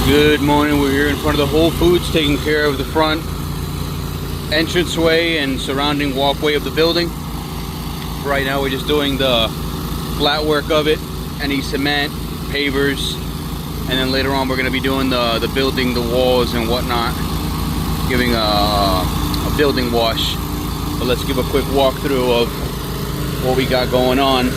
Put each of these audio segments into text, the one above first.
Good morning. We're here in front of the Whole Foods, taking care of the front entranceway and surrounding walkway of the building. Right now we're just doing the flat work of it, any cement, pavers, and then later on we're going to be doing the building, the walls and whatnot, giving a building wash. But let's give a quick walkthrough of what we got going on.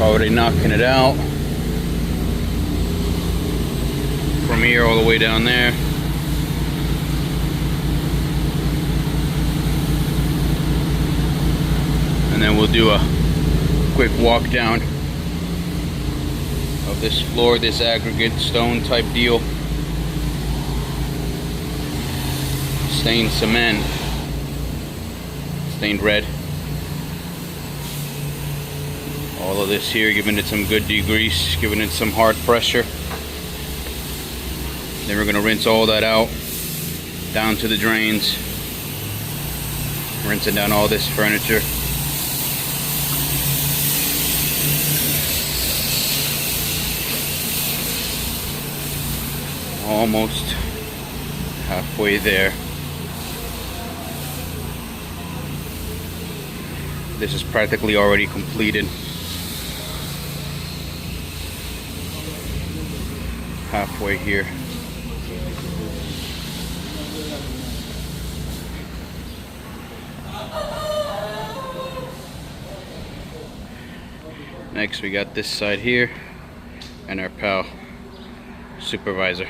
Already knocking it out from here all the way down there. And then we'll do a quick walk down of this floor, this aggregate stone type deal. Stained cement, stained red. All of this here, giving it some good degrease, giving it some hard pressure. Then we're going to rinse all that out down to the drains, rinsing down all this furniture. Almost halfway there. This is practically already completed. Halfway here. Next we got this side here and our pal supervisor.